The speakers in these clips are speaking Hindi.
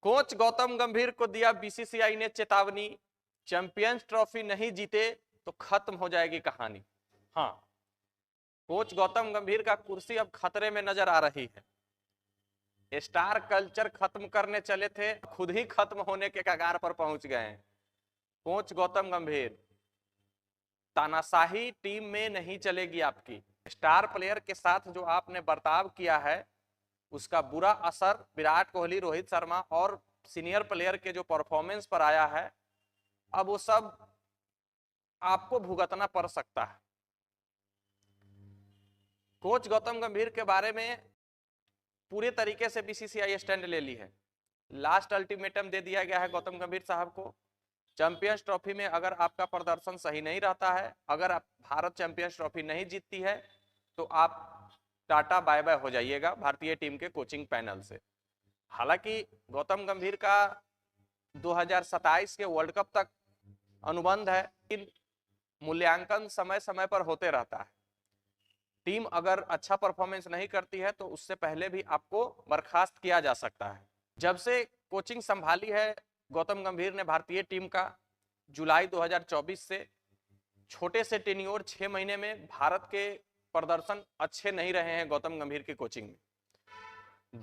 कोच गौतम गंभीर को दिया बीसीसीआई ने चेतावनी, चैंपियंस ट्रॉफी नहीं जीते तो खत्म हो जाएगी कहानी। हाँ, कोच गौतम गंभीर का कुर्सी अब खतरे में नजर आ रही है। स्टार कल्चर खत्म करने चले थे, खुद ही खत्म होने के कगार पर पहुंच गए हैं। कोच गौतम गंभीर, तानाशाही टीम में नहीं चलेगी आपकी। स्टार प्लेयर के साथ जो आपने बर्ताव किया है उसका बुरा असर विराट कोहली, रोहित शर्मा और सीनियर प्लेयर के जो परफॉर्मेंस पर आया है, अब वो सब आपको भुगतना पड़ सकता है। कोच गौतम गंभीर के बारे में पूरे तरीके से बीसीसीआई स्टैंड ले ली है। लास्ट अल्टीमेटम दे दिया गया है गौतम गंभीर साहब को। चैंपियंस ट्रॉफी में अगर आपका प्रदर्शन सही नहीं रहता है, अगर आप भारत चैंपियंस ट्रॉफी नहीं जीतती है, तो आप टाटा बाय बाय हो जाइएगा भारतीय टीम के कोचिंग पैनल से। हालांकि गौतम गंभीर का 2027 के वर्ल्ड कप तक अनुबंध है, लेकिन मूल्यांकन समय समय पर होते रहता है। टीम अगर अच्छा परफॉर्मेंस नहीं करती है तो उससे पहले भी आपको बर्खास्त किया जा सकता है। जब से कोचिंग संभाली है गौतम गंभीर ने भारतीय टीम का, जुलाई 2024 से, छोटे से टेन्योर 6 महीने में भारत के प्रदर्शन अच्छे नहीं रहे हैं गौतम गंभीर की कोचिंग में।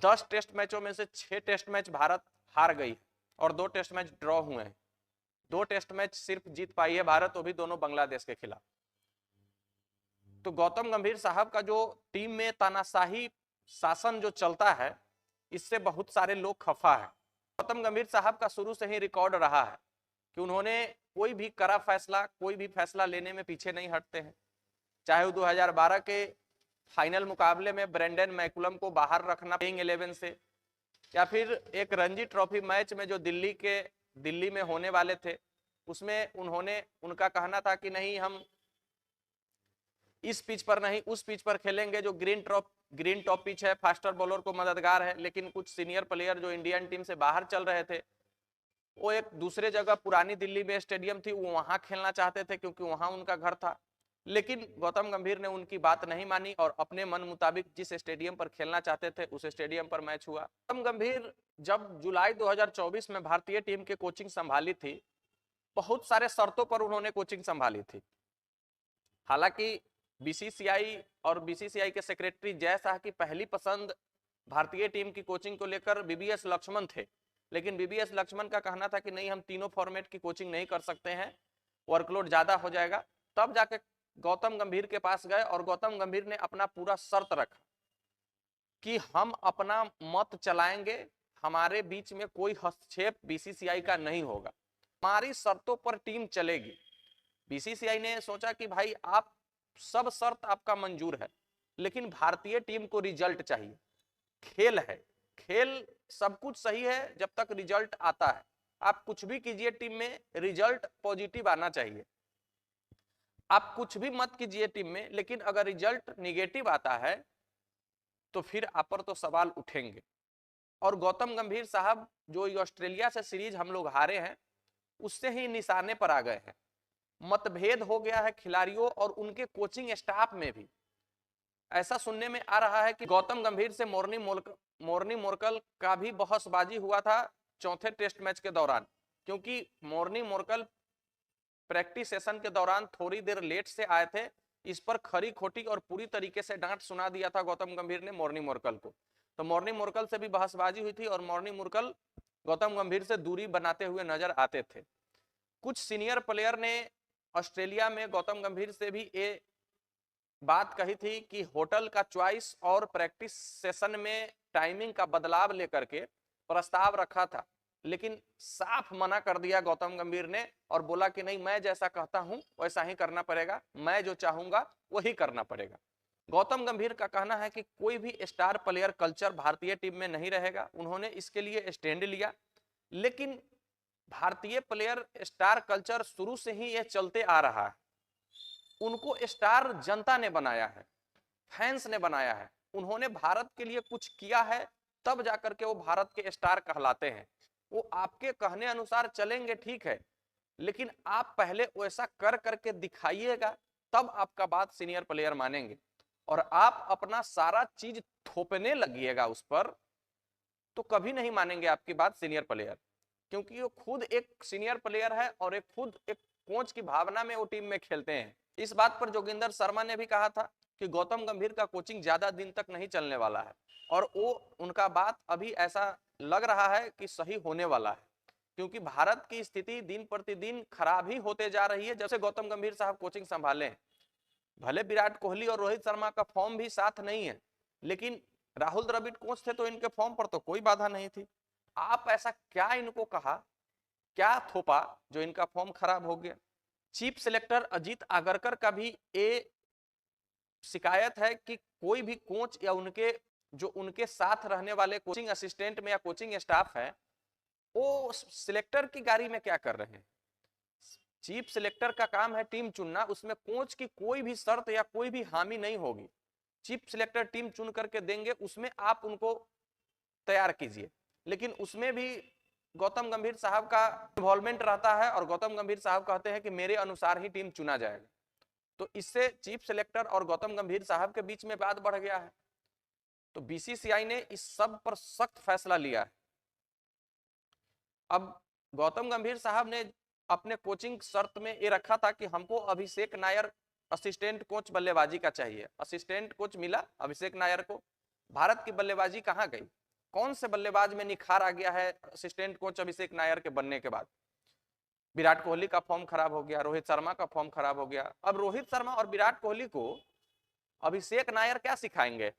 10 टेस्ट मैचों में से 6 टेस्ट मैच भारत हार गई और 2 टेस्ट मैच ड्रॉ हुए हैं। 2 टेस्ट मैच सिर्फ जीत पाई है भारत, वो भी दोनों बांग्लादेश के खिलाफ। तो गौतम गंभीर साहब का जो टीम में तानाशाही शासन जो चलता है, इससे बहुत सारे लोग खफा है। गौतम गंभीर साहब का शुरू से ही रिकॉर्ड रहा है कि उन्होंने कोई भी कड़ा फैसला, कोई भी फैसला लेने में पीछे नहीं हटते हैं। चाहे वो 2012 के फाइनल मुकाबले में ब्रेंडन मैकुलम को बाहर रखना प्लेइंग 11 से, या फिर एक रणजी ट्रॉफी मैच में जो दिल्ली में होने वाले थे, उसमें उनका कहना था कि नहीं, हम इस पिच पर नहीं उस पिच पर खेलेंगे जो ग्रीन टॉप पिच है, फास्टर बॉलर को मददगार है। लेकिन कुछ सीनियर प्लेयर जो इंडियन टीम से बाहर चल रहे थे, वो एक दूसरे जगह पुरानी दिल्ली में स्टेडियम थी, वो वहां खेलना चाहते थे क्योंकि वहां उनका घर था। लेकिन गौतम गंभीर ने उनकी बात नहीं मानी और अपने मन मुताबिक जिस स्टेडियम पर खेलना चाहते थे उस स्टेडियम पर मैच हुआ। गौतम गंभीर जब जुलाई 2024 में भारतीय टीम की कोचिंग संभाली थी, बहुत सारे शर्तों पर उन्होंने कोचिंग संभाली थी। हालांकि बीसीसीआई और बीसीसीआई के सेक्रेटरी जय शाह की पहली पसंद भारतीय टीम की कोचिंग को लेकर बीबीएस लक्ष्मण थे, लेकिन बीबीएस लक्ष्मण का कहना था कि नहीं, हम तीनों फॉर्मेट की कोचिंग नहीं कर सकते हैं, वर्कलोड ज्यादा हो जाएगा। तब जाके गौतम गंभीर के पास गए और गौतम गंभीर ने अपना पूरा शर्त रखा कि हम अपना मत चलाएंगे, हमारे बीच में कोई हस्तक्षेप बीसीसीआई का नहीं होगा, हमारी शर्तों पर टीम चलेगी। बीसीसीआई ने सोचा कि भाई आप सब शर्त आपका मंजूर है, लेकिन भारतीय टीम को रिजल्ट चाहिए। खेल है, खेल सब कुछ सही है जब तक रिजल्ट आता है। आप कुछ भी कीजिए, टीम में रिजल्ट पॉजिटिव आना चाहिए। आप कुछ भी मत कीजिए टीम में, लेकिन अगर रिजल्ट निगेटिव आता है तो फिर आप पर तो सवाल उठेंगे। और गौतम गंभीर साहब जो ऑस्ट्रेलिया से सीरीज हम लोग हारे हैं, उससे ही निशाने पर आ गए हैं। मतभेद हो गया है खिलाड़ियों और उनके कोचिंग स्टाफ में भी। ऐसा सुनने में आ रहा है कि गौतम गंभीर से मोर्नी मोरकल का भी बहसबाजी हुआ था चौथे टेस्ट मैच के दौरान, क्योंकि मोर्नी मोरकल प्रैक्टिस सेशन के दौरान थोड़ी देर लेट से आए थे। इस पर खरी खोटी और पूरी तरीके से डांट सुना दिया था गौतम गंभीर ने मोर्नी मोरकल को। तो मोर्नी मोरकल से भी बहसबाजी हुई थी और मोर्नी मोरकल गौतम गंभीर से दूरी बनाते हुए नजर आते थे। कुछ सीनियर प्लेयर ने ऑस्ट्रेलिया में गौतम गंभीर से भी ये बात कही थी कि होटल का चॉइस और प्रैक्टिस सेशन में टाइमिंग का बदलाव लेकर के प्रस्ताव रखा था, लेकिन साफ मना कर दिया गौतम गंभीर ने और बोला कि नहीं, मैं जैसा कहता हूं वैसा ही करना पड़ेगा, मैं जो चाहूंगा वही करना पड़ेगा। गौतम गंभीर का कहना है कि कोई भी स्टार प्लेयर कल्चर भारतीय टीम में नहीं रहेगा। उन्होंने इसके लिए स्टैंड लिया, लेकिन भारतीय प्लेयर स्टार कल्चर शुरू से ही यह चलते आ रहा है। उनको स्टार जनता ने बनाया है, फैंस ने बनाया है। उन्होंने भारत के लिए कुछ किया है, तब जाकर के वो भारत के स्टार कहलाते हैं। वो आपके कहने अनुसार चलेंगे, ठीक है, लेकिन आप पहले वैसा कर करके दिखाइएगा, तब आपका बात सीनियर प्लेयर मानेंगे। और आप अपना सारा चीज थोपने लगिएगा उस पर, तो कभी नहीं मानेंगे आपकी बात सीनियर प्लेयर, क्योंकि वो खुद एक सीनियर प्लेयर है और एक खुद एक कोच की भावना में वो टीम में खेलते हैं। इस बात पर जोगिंदर शर्मा ने भी कहा था कि गौतम गंभीर का कोचिंग ज्यादा दिन तक नहीं चलने वाला है, और वो उनका बात अभी ऐसा लग रहा है कि सही होने वाला है, क्योंकि भारत की स्थिति दिन प्रतिदिन खराब ही होते जा रही है जब से गौतम गंभीर साहब कोचिंग संभाले हैं। भले विराट कोहली और रोहित शर्मा का फॉर्म भी साथ नहीं है, लेकिन राहुल द्रविड़ कोच थे तो इनके फॉर्म पर तो कोई बाधा नहीं थी। आप ऐसा क्या इनको कहा, क्या थोपा जो इनका फॉर्म खराब हो गया? चीफ सिलेक्टर अजीत आगरकर का भी ये शिकायत है कि कोई भी कोच या उनके साथ रहने वाले कोचिंग असिस्टेंट में या कोचिंग स्टाफ है, वो सिलेक्टर की गाड़ी में क्या कर रहे हैं। चीफ सिलेक्टर का काम है टीम चुनना, उसमें कोच की कोई भी शर्त या कोई भी हामी नहीं होगी। चीफ सिलेक्टर टीम चुन करके देंगे, उसमें आप उनको तैयार कीजिए, लेकिन उसमें भी गौतम गंभीर साहब का इन्वॉल्वमेंट रहता है और गौतम गंभीर साहब कहते हैं कि मेरे अनुसार ही टीम चुना जाएगा। तो इससे चीफ सिलेक्टर और गौतम गंभीर साहब के बीच में बात बढ़ गया है। तो बीसीसीआई ने इस सब पर सख्त फैसला लिया है। अब गौतम गंभीर साहब ने अपने कोचिंग शर्त में ये रखा था कि हमको अभिषेक नायर असिस्टेंट कोच बल्लेबाजी का चाहिए। असिस्टेंट कोच मिला अभिषेक नायर को। भारत की बल्लेबाजी कहाँ गई? कौन से बल्लेबाज में निखार आ गया है असिस्टेंट कोच अभिषेक नायर के बनने के बाद? विराट कोहली का फॉर्म खराब हो गया, रोहित शर्मा का फॉर्म खराब हो गया। अब रोहित शर्मा और विराट कोहली को अभिषेक नायर क्या सिखाएंगे,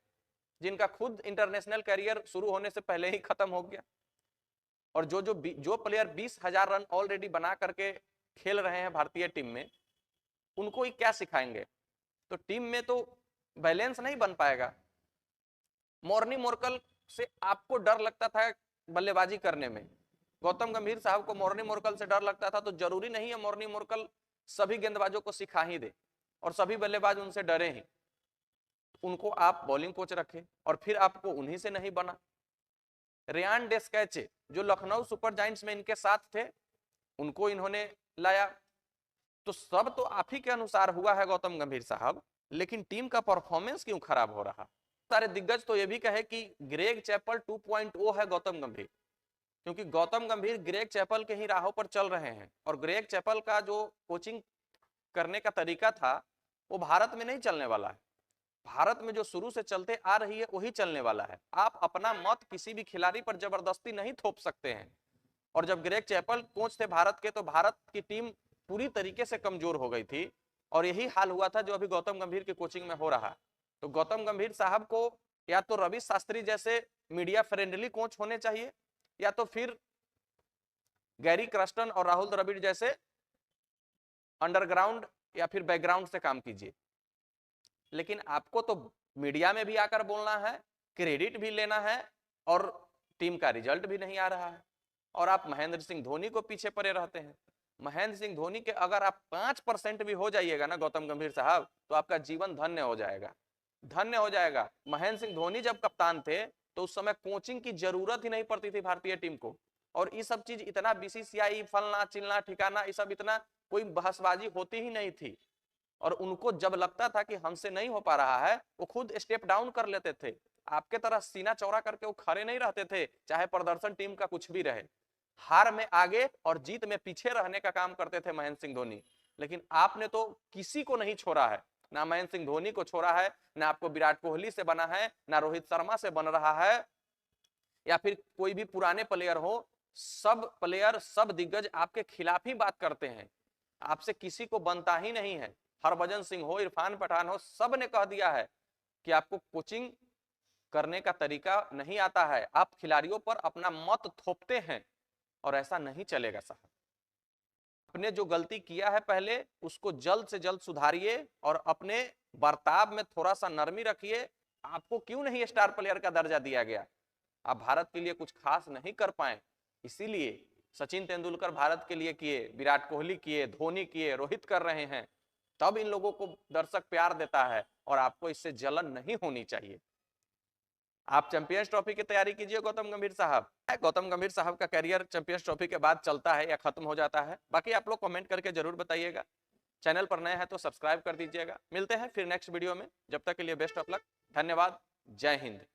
जिनका खुद इंटरनेशनल करियर शुरू होने से पहले ही खत्म हो गया? और जो प्लेयर 20,000 रन ऑलरेडी बना करके खेल रहे हैं भारतीय टीम में, उनको ही क्या सिखाएंगे? तो टीम में तो बैलेंस नहीं बन पाएगा। मॉर्नी मोरकल से आपको डर लगता था बल्लेबाजी करने में, गौतम गंभीर साहब को मॉर्नी मोरकल से डर लगता था, तो जरूरी नहीं है मॉर्नी मोरकल सभी गेंदबाजों को सिखा ही दे और सभी बल्लेबाज उनसे डरे ही। उनको आप बॉलिंग कोच रखे और फिर आपको उन्हीं से नहीं बना। रेयान डेस्कैचे जो लखनऊ सुपर जायंट्स में इनके साथ थे, उनको इन्होंने लाया। तो सब तो आप ही के अनुसार हुआ है गौतम गंभीर साहब, लेकिन टीम का परफॉर्मेंस क्यों खराब हो रहा? सारे दिग्गज तो ये भी कहे कि ग्रेग चैपल 2.0 है गौतम गंभीर, क्योंकि गौतम गंभीर ग्रेग चैपल के ही राहों पर चल रहे हैं और ग्रेग चैपल का जो कोचिंग करने का तरीका था वो भारत में नहीं चलने वाला है। भारत में जो शुरू से चलते आ रही है वही चलने वाला है। आप अपना मत किसी भी खिलाड़ी पर जबरदस्ती नहीं थोप सकते हैं। और जब ग्रेग चैपल कोच थे भारत के, तो भारत की टीम पूरी तरीके से कमजोर हो गई थी और यही हाल हुआ था जो अभी गौतम गंभीर की कोचिंग में हो रहा। तो गौतम गंभीर साहब को या तो रवि शास्त्री जैसे मीडिया फ्रेंडली कोच होने चाहिए, या तो फिर गैरी क्रस्टन और राहुल द्रविड़ जैसे अंडरग्राउंड या फिर बैकग्राउंड से काम कीजिए। लेकिन आपको तो मीडिया में भी आकर बोलना है, क्रेडिट भी लेना है और टीम का रिजल्ट भी नहीं आ रहा है, और आप महेंद्र सिंह धोनी को पीछे पड़े रहते हैं। महेंद्र सिंह धोनी के अगर आप 5% भी हो जाइएगा ना गौतम गंभीर साहब, तो आपका जीवन धन्य हो जाएगा, धन्य हो जाएगा। महेंद्र सिंह धोनी जब कप्तान थे तो उस समय कोचिंग की जरूरत ही नहीं पड़ती थी भारतीय टीम को, और ये सब चीज इतना बीसीसीआई फलना चिलना ठिकाना ये सब इतना कोई बहसबाजी होती ही नहीं थी। और उनको जब लगता था कि हमसे नहीं हो पा रहा है, वो खुद स्टेप डाउन कर लेते थे। आपके तरह सीना चौड़ा करके वो खड़े नहीं रहते थे, चाहे प्रदर्शन टीम का कुछ भी रहे। हार में आगे और जीत में पीछे रहने का काम करते थे महेंद्र सिंह धोनी। लेकिन आपने तो किसी को नहीं छोड़ा है, ना महेंद्र सिंह धोनी को छोड़ा है, ना आपको विराट कोहली से बना है, ना रोहित शर्मा से बन रहा है, या फिर कोई भी पुराने प्लेयर हो। सब प्लेयर सब दिग्गज आपके खिलाफ ही बात करते हैं, आपसे किसी को बनता ही नहीं है। हरभजन सिंह हो, इरफान पठान हो, सब ने कह दिया है कि आपको कोचिंग करने का तरीका नहीं आता है, आप खिलाड़ियों पर अपना मत थोपते हैं, और ऐसा नहीं चलेगा साहब। आपने जो गलती किया है पहले उसको जल्द से जल्द सुधारिए और अपने बर्ताव में थोड़ा सा नरमी रखिए। आपको क्यों नहीं स्टार प्लेयर का दर्जा दिया गया? आप भारत के लिए कुछ खास नहीं कर पाए, इसीलिए सचिन तेंदुलकर भारत के लिए किए, विराट कोहली किए, धोनी किए, रोहित कर रहे हैं, तब इन लोगों को दर्शक प्यार देता है, और आपको इससे जलन नहीं होनी चाहिए। आप चैंपियंस ट्रॉफी की तैयारी कीजिए गौतम गंभीर साहब। गौतम गंभीर साहब का करियर चैंपियंस ट्रॉफी के बाद चलता है या खत्म हो जाता है, बाकी आप लोग कमेंट करके जरूर बताइएगा। चैनल पर नए हैं तो सब्सक्राइब कर दीजिएगा। मिलते हैं फिर नेक्स्ट वीडियो में, जब तक के लिए बेस्ट ऑफ लक, धन्यवाद, जय हिंद।